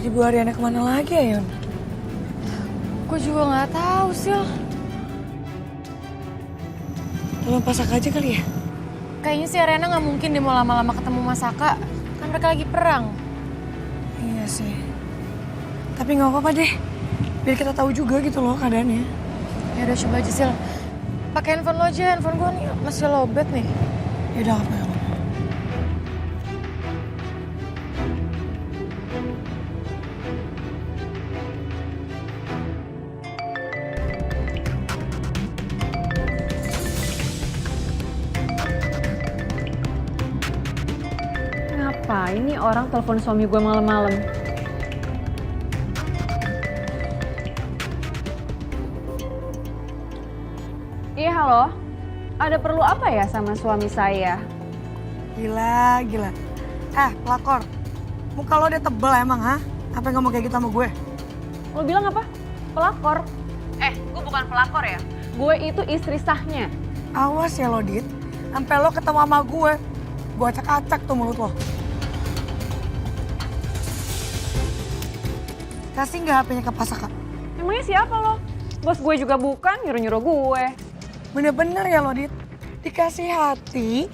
Ibu Ariana kemana lagi ya, Yon? Gue juga nggak tahu, Sil. Tolong pasak aja kali ya? Kayaknya si Ariana nggak mungkin dia mau lama-lama ketemu Masaka. Kan mereka lagi perang. Iya sih. Tapi nggak apa-apa deh. Biar kita tahu juga gitu loh keadaannya. Ya udah coba aja, Sil. Pakai handphone lo aja, handphone gue nih masih lowbat nih. Ya udah apa ya? Ngapain nih orang telepon suami gue malam-malam? Iya, halo. Ada perlu apa ya sama suami saya? Gila. Pelakor. Muka lo udah tebel emang, ha? Apa yang ngomong kayak gitu sama gue? Lo bilang apa? Pelakor? Gue bukan pelakor ya. Gue itu istri sahnya. Awas ya lo, Dit. Sampai lo ketemu sama gue acak-acak tuh mulut lo. Kasih nggak HP-nya ke Pasaka? Emangnya siapa lo? Bos gue juga bukan, nyuruh-nyuruh gue. Bener-bener ya lo, Dit. Dikasih hati,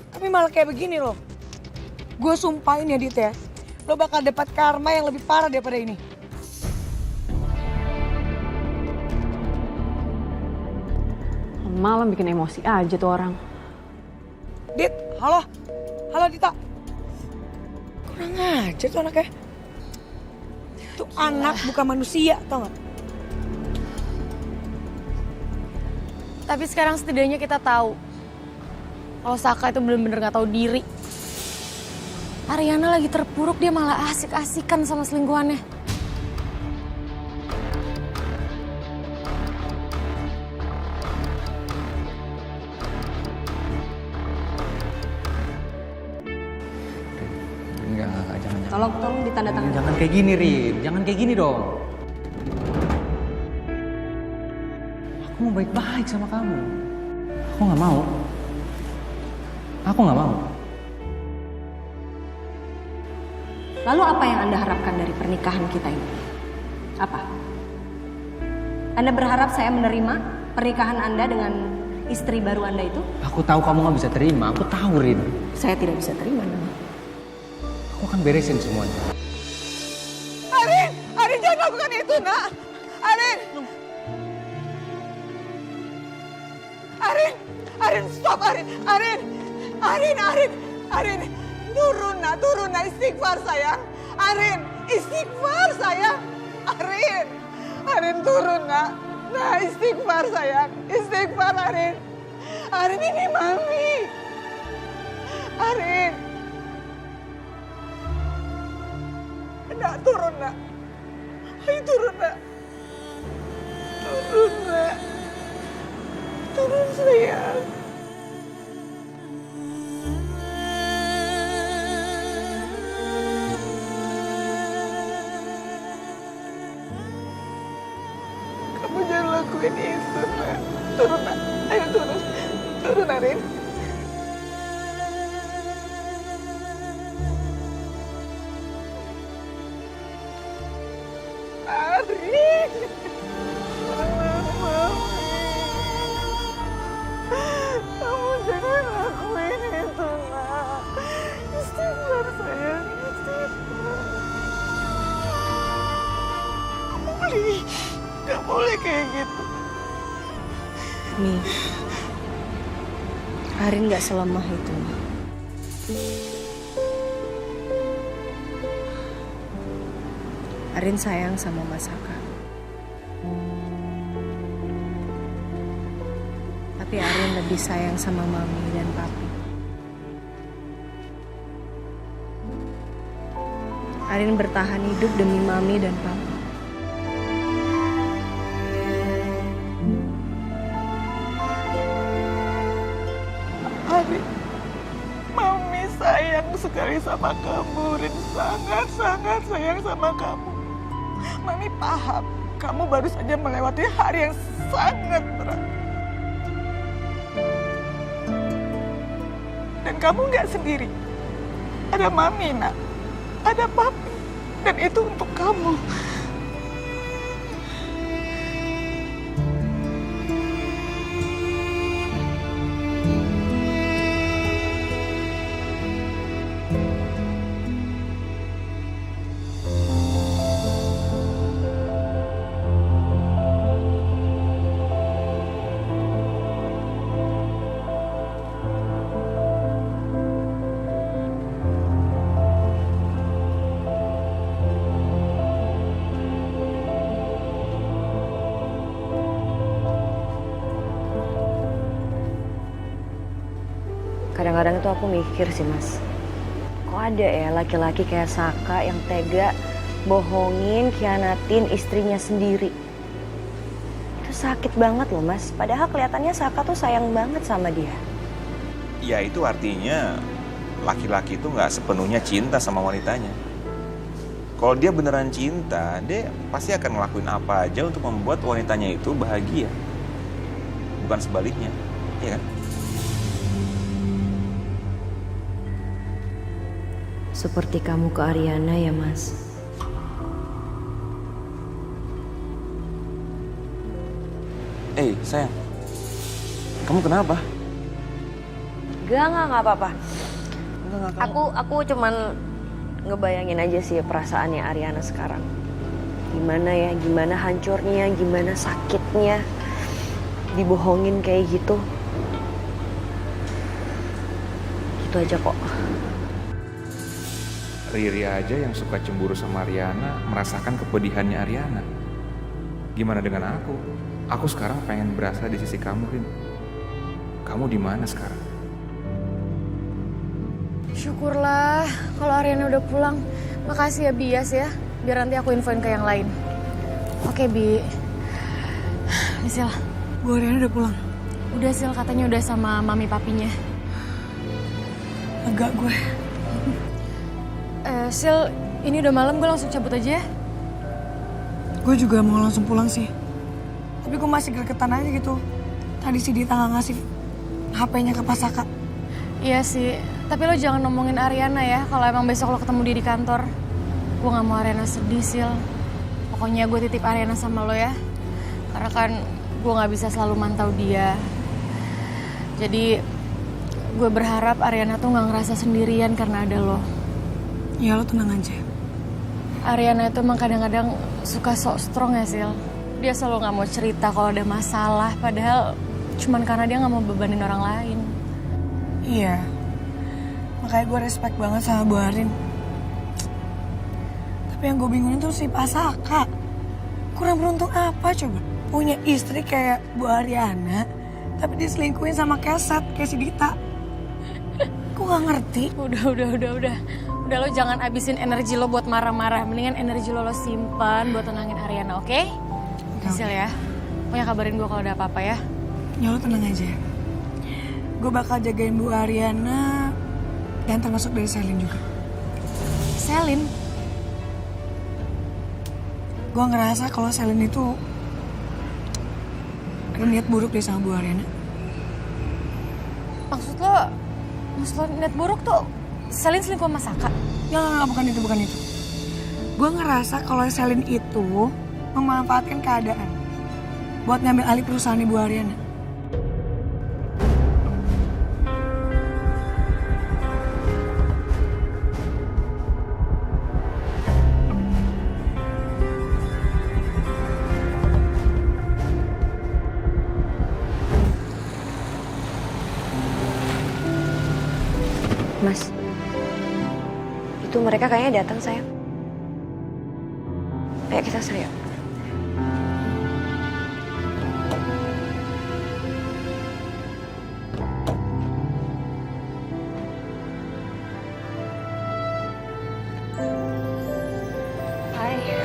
tapi malah kayak begini loh. Gue sumpahin ya, Dit ya. Lo bakal dapat karma yang lebih parah daripada ini. Malam bikin emosi aja tuh orang. Dit, halo. Halo, Dita. Kurang aja tuh anaknya. Tuh anak bukan manusia, tau gak? Tapi sekarang setidaknya kita tahu kalau Saka itu bener-bener gak tahu diri. Ariana lagi terpuruk, dia malah asik-asikan sama selingkuhannya. Enggak, jangan. Tolong ditandatangan. Jangan kayak gini, Rin. Jangan kayak gini dong. Aku mau baik-baik sama kamu. Aku nggak mau. Aku nggak mau. Lalu apa yang Anda harapkan dari pernikahan kita ini? Apa? Anda berharap saya menerima pernikahan Anda dengan istri baru Anda itu? Aku tahu kamu nggak bisa terima. Aku tahu, Rin. Saya tidak bisa terima, Nana. Aku akan beresin semuanya. Arin jangan lakukan itu, nak. Arin, stop, Arin. Turun, nak, istighfar, sayang. Arin, istighfar, sayang. Arin, turun, nak. Nah, istighfar, sayang. Istighfar, Arin. Arin, ini Mami. Arin. Nak, turun, nak. Ayo turun, nak. Turun, nak. Turun, sayang. Kamu jangan lakuin itu, nak. Turun, nak. Ayo turun. Turun, Arin. Arin. Kamu jangan lakuin itu, nak. Istighfar, sayang. Istighfar. Gak boleh kayak gitu. Mi, Arin gak selemah itu, Mi. Arin sayang sama Mas Saka. Tapi Arin lebih sayang sama Mami dan Papi. Arin bertahan hidup demi Mami dan Papi. Arin, Mami sayang sekali sama kamu, Rin. Sangat sayang sama kamu. Mami paham, kamu baru saja melewati hari yang sangat berat. Dan kamu nggak sendiri. Ada Mami, nak. Ada Papi. Dan itu untuk kamu. Kadang-kadang itu aku mikir sih Mas, kok ada ya laki-laki kayak Saka yang tega bohongin, khianatin istrinya sendiri. Itu sakit banget loh Mas, padahal kelihatannya Saka tuh sayang banget sama dia. Ya itu artinya laki-laki itu nggak sepenuhnya cinta sama wanitanya. Kalau dia beneran cinta, dia pasti akan ngelakuin apa aja untuk membuat wanitanya itu bahagia. Bukan sebaliknya, iya kan? Seperti kamu ke Ariana ya Mas. Sayang, kamu kenapa? Nggak apa-apa. Aku cuman ngebayangin aja sih perasaannya Ariana sekarang. Gimana ya, gimana hancurnya, gimana sakitnya dibohongin kayak gitu. Gitu aja kok. Riri aja yang suka cemburu sama Ariana merasakan kepedihannya Ariana. Gimana dengan aku? Aku sekarang pengen berasa di sisi kamu, Rin. Kamu di mana sekarang? Syukurlah kalau Ariana udah pulang. Makasih ya Bias ya. Biar nanti aku infoin ke yang lain. Oke Bi. Sil, Bu Ariana udah pulang. udah Sil katanya udah sama mami papinya. Agak gue. Sil, ini udah malam, gue langsung cabut aja ya. Gue juga mau langsung pulang sih. Tapi gue masih gregetan aja gitu. Tadi si Dita nggak ngasih HP-nya ke Pak Saka. Iya sih, tapi lo jangan ngomongin Ariana ya kalau emang besok lo ketemu dia di kantor. Gue gak mau Ariana sedih, Sil. Pokoknya gue titip Ariana sama lo ya. Karena kan gue gak bisa selalu mantau dia. Jadi gue berharap Ariana tuh gak ngerasa sendirian karena ada lo. Ya lo tenang aja. Ariana itu emang kadang-kadang suka sok strong ya, Sil. Dia selalu gak mau cerita kalau ada masalah, padahal cuman karena dia gak mau bebanin orang lain. Iya. Makanya gue respect banget sama Bu Arin. Tapi yang gue bingungin tuh si Pak Saka. Kurang beruntung apa coba? Punya istri kayak Bu Ariana, tapi diselingkuhin sama keset, kayak si Dita. Gue gak ngerti. Udah lo jangan abisin energi lo buat marah-marah. Mendingan energi lo simpan buat tenangin Ariana, oke? Sil ya. Pokoknya kabarin gue kalau ada apa-apa ya. Ya lo tenang aja. Gue bakal jagain Bu Ariana dan termasuk dari Selin juga. Selin? Gue ngerasa kalau Selin itu ada niat buruk deh sama Bu Ariana. Maksud lo niat buruk tuh Selin selingkuh sama Saka? Ya bukan itu. Gue ngerasa kalau Selin itu memanfaatkan keadaan buat ngambil alih perusahaan Bu Ariana. Mas, itu mereka kayaknya datang sayang. Ayo kita sayang.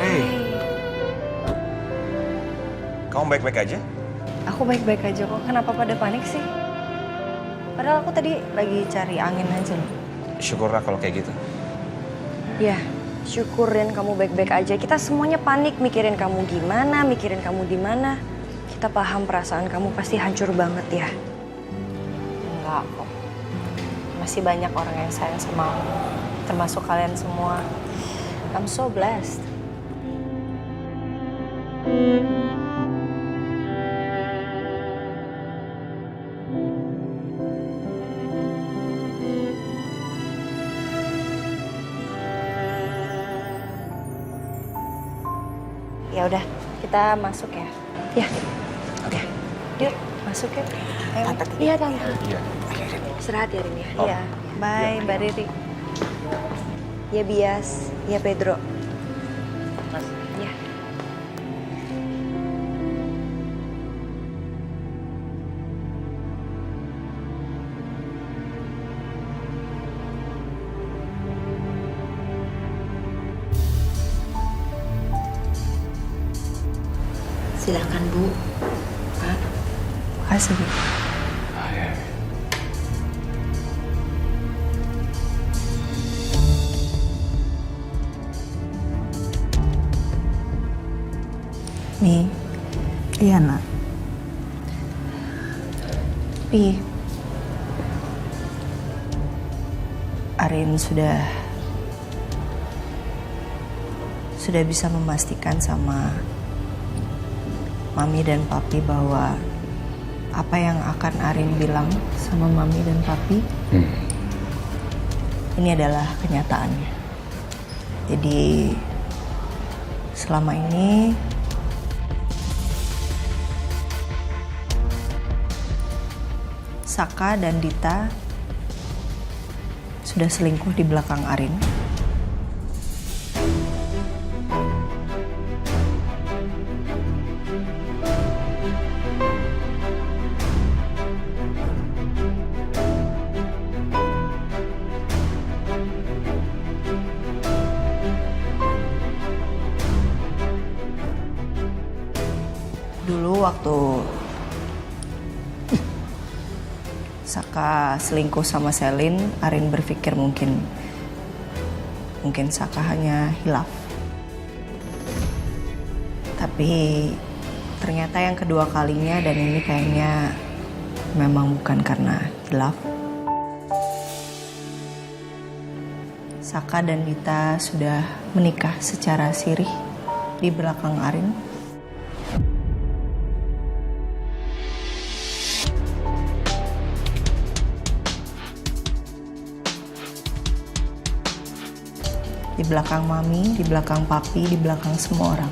Hey. Kamu baik-baik aja? Aku baik-baik aja kok. Kenapa pada panik sih? Padahal aku tadi lagi cari angin aja loh. Syukurlah kalau kayak gitu. Ya, syukurin kamu baik-baik aja. Kita semuanya panik mikirin kamu gimana, mikirin kamu di mana. Kita paham perasaan kamu pasti hancur banget ya. Enggak kok. Masih banyak orang yang sayang sama aku. Termasuk kalian semua. I'm so blessed. Ya udah, kita masuk ya. Ya. Oke. Yuk, masuk ya. Iya, Tante. Iya. Istirahat ya, Rin ya. Iya. Bye, Mbak Riri. Ya, Bias. Ya, Pedro. Ya. Silakan, Bu. Pak. Makasih, Bu. Mi. Iya, Nak. Pi, Arin sudah bisa memastikan sama Mami dan Papi bahwa apa yang akan Arin bilang sama Mami dan Papi ini adalah kenyataannya. Jadi selama ini Saka dan Dita sudah selingkuh di belakang Arin. Dulu waktu Saka selingkuh sama Selin, Arin berpikir mungkin Saka hanya hilaf. Tapi ternyata yang kedua kalinya dan ini kayaknya memang bukan karena hilaf. Saka dan Dita sudah menikah secara sirih di belakang Arin. Di belakang Mami, di belakang Papi, di belakang semua orang.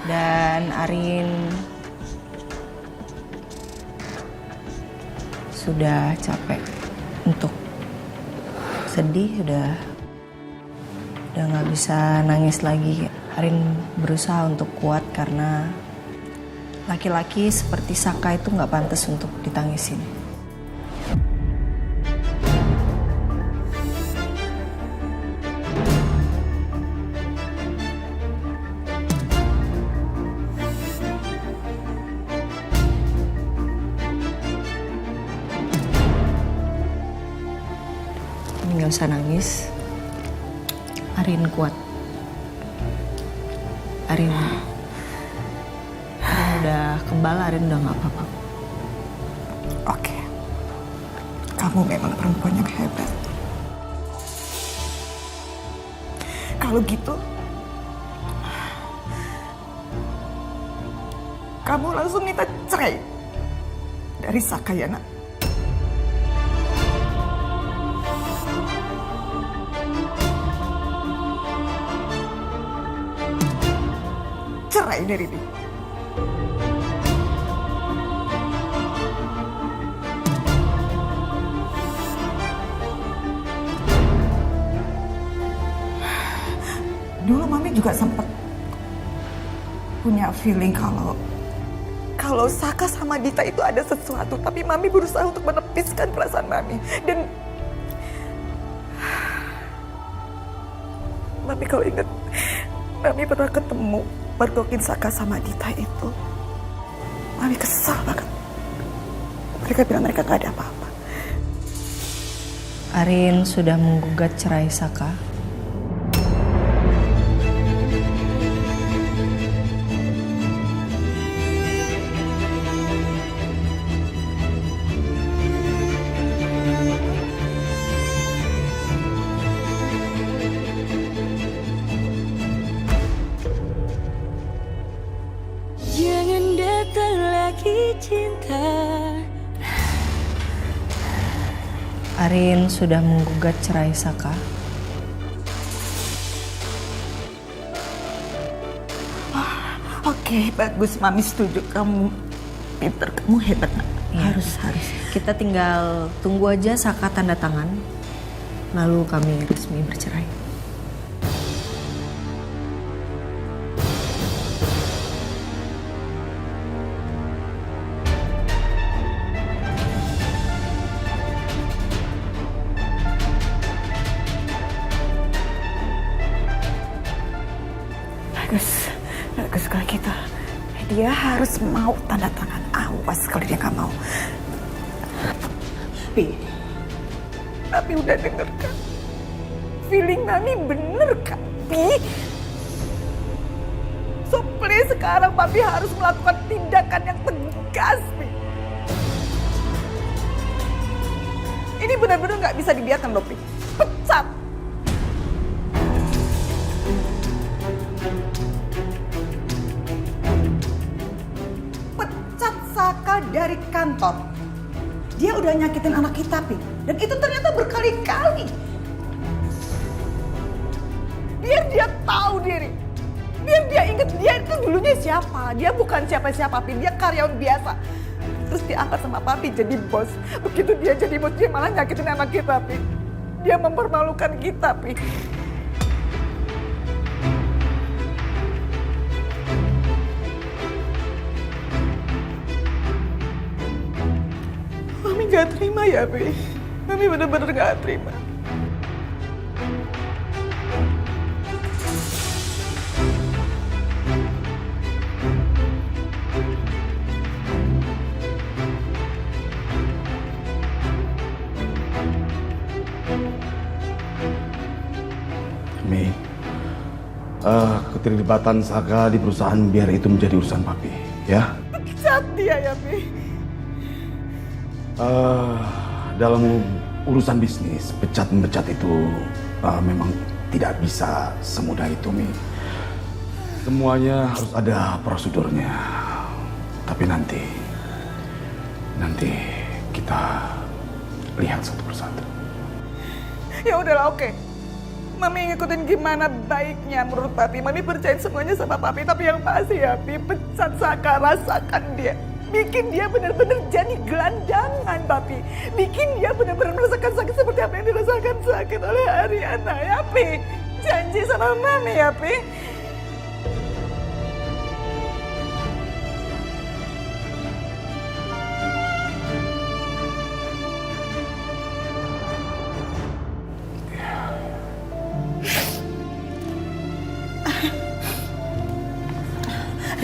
Dan Arin sudah capek untuk sedih, udah nggak bisa nangis lagi. Arin berusaha untuk kuat karena laki-laki seperti Saka itu nggak pantas untuk ditangisin. Nggak usah nangis. Arin kuat. Arin udah kebal, Arin udah nggak apa-apa. Oke. Kamu memang perempuan yang hebat. Kalau gitu, kamu langsung minta cerai dari Saka ya, Nak? Cerai dari dia. Dulu Mami juga sempat punya feeling kalau Saka sama Dita itu ada sesuatu, tapi Mami berusaha untuk menepiskan perasaan Mami. Dan Mami kalau ingat, Mami pernah ketemu mergokin Saka sama Dita itu. Mami kesal banget. Mereka bilang mereka gak ada apa-apa. Arin sudah menggugat cerai Saka. cinta. Arin sudah menggugat cerai Saka. Oke, bagus. Mami setuju. Kamu pinter, kamu hebat, Nak. Harus. Kita tinggal tunggu aja Saka tanda tangan. Lalu kami resmi bercerai. Bagus kalau gitu. Dia harus mau tanda tangan. Awas kalau dia nggak mau. Tapi udah denger kan? Feeling Mami bener kan, Pi? So please sekarang Papi harus melakukan tindakan yang tegas, Pi. Ini benar-benar nggak bisa dibiarkan loh, Pi. Pecat! Saka dari kantor. Dia udah nyakitin anak kita, Pi. Dan itu ternyata berkali-kali. Biar dia tahu diri. Biar dia ingat dia itu dulunya siapa. Dia bukan siapa-siapa, Pi. Dia karyawan biasa. Terus diangkat sama Papi jadi bos. Begitu dia jadi bos, dia malah nyakitin anak kita, Pi. Dia mempermalukan kita, Pi. Mami gak terima ya, Pi. Mami bener-bener gak terima. Mi, keterlibatan Saka di perusahaan biar itu menjadi urusan Papi, ya? Pecat dia ya, Pi. Dalam urusan bisnis, pecat-memecat itu memang tidak bisa semudah itu, Mi. Semuanya harus ada prosedurnya. Tapi nanti kita lihat satu persatu. Ya udahlah, oke. Mami ngikutin gimana baiknya menurut Papi. Mami percaya semuanya sama Papi. Tapi yang pasti ya, Pi, pecat Saka, rasakan dia. Bikin dia benar-benar jadi gelandangan, Papi. Bikin dia benar-benar merasakan sakit seperti apa yang dirasakan sakit oleh Ariana, ya, Pi. Janji sama Mami, ya, Pi.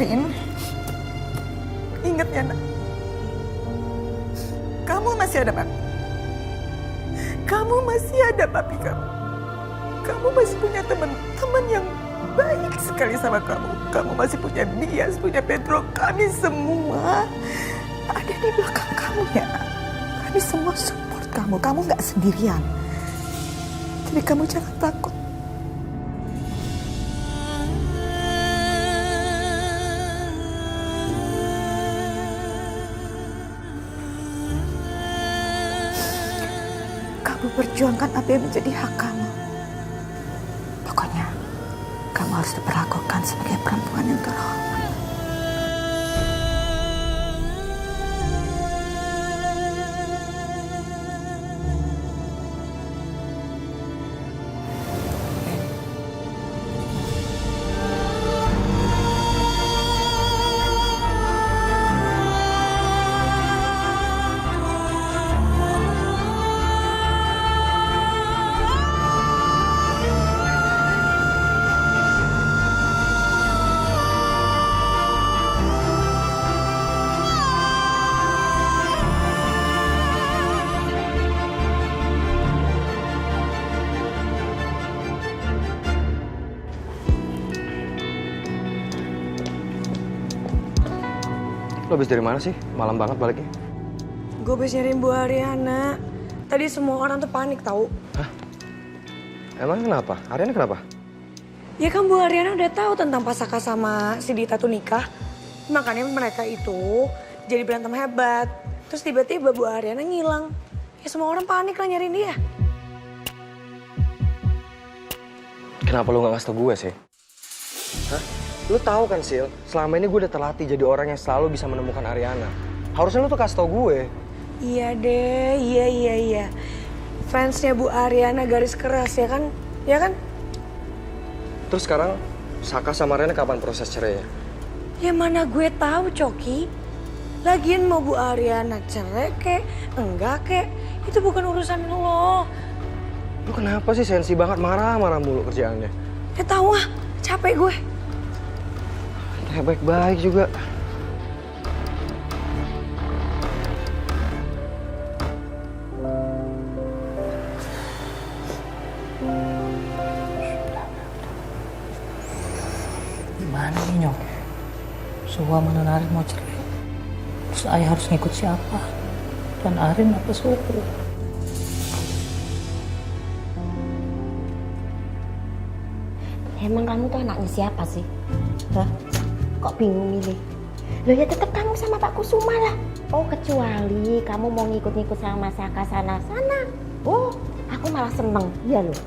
Rin, ingat ya, Nak. Kamu masih ada Papi. Kamu masih ada Papi kamu. Kamu masih punya teman-teman yang baik sekali sama kamu. Kamu masih punya Bias, punya Pedro. Kami semua ada di belakang kamu ya, Nak. Kami semua support kamu. Kamu nggak sendirian. Jadi kamu jangan takut. Kamu perjuangkan apa yang menjadi hak kamu. Pokoknya, kamu harus diperlakukan sebagai perempuan yang terhormat. Lo habis dari mana sih? Malam banget baliknya. Gue habis nyariin Bu Ariana. Tadi semua orang tuh panik tahu. Hah? Emang kenapa? Ariana kenapa? Ya kan Bu Ariana udah tahu tentang Pak Saka sama si Dita tuh nikah. Makanya mereka itu jadi berantem hebat. Terus tiba-tiba Bu Ariana ngilang. Ya semua orang panik lah nyariin dia. Kenapa lu gak ngasih tau gue sih? Hah? Lu tahu kan Sil, selama ini gue udah terlatih jadi orang yang selalu bisa menemukan Ariana. Harusnya lu tuh kasih tau gue. Iya deh, iya. Fansnya Bu Ariana garis keras ya kan? Ya kan? Terus sekarang Saka sama Ariana kapan proses cerainya? Ya mana gue tahu Coki. Lagian mau Bu Ariana cerai kek, enggak kek, itu bukan urusan lo. Lu kenapa sih sensi banget marah-marah mulu kerjaannya? Ya tahu ah, capek gue. Kayak baik-baik juga. Gimana nih Nyok? Suha mana Arin mau cerai. Terus ayah harus ngikut siapa? Dan Arin apa Suhu? Emang kamu tuh anaknya siapa sih? Hah? Kok bingung milih? Loh ya tetap kamu sama Pak Kusuma lah. Oh kecuali kamu mau ngikut-ngikut sama Mas Saka sana-sana. Oh aku malah seneng, iya loh.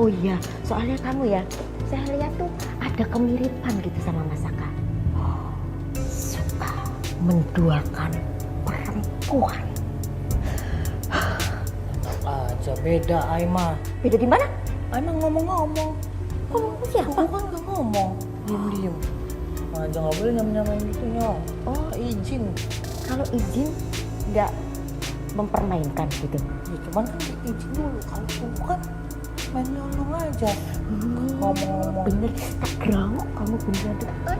Oh iya, soalnya kamu ya, saya lihat tuh ada kemiripan gitu sama Mas Saka. Oh, suka menduakan perempuan. Enak aja, beda Aima. Beda di mana? Aima ngomong-ngomong. Ngomong siapa? Aku kan gak ngomong, diem-diem. Aja gak boleh nyamain gitu Nyok. Oh izin. Kalau izin nggak mempermainkan gitu. Ya cuman kan izin dulu, kalau Suhu kan main nyolong aja. Ngomong-ngomong. Bener, tak gerau kamu bener dekat.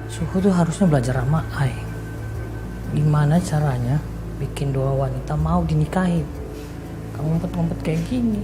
Suhu tuh harusnya belajar sama Ai. Gimana caranya bikin dua wanita mau dinikahin? Kamu ngumpet-ngumpet kayak gini.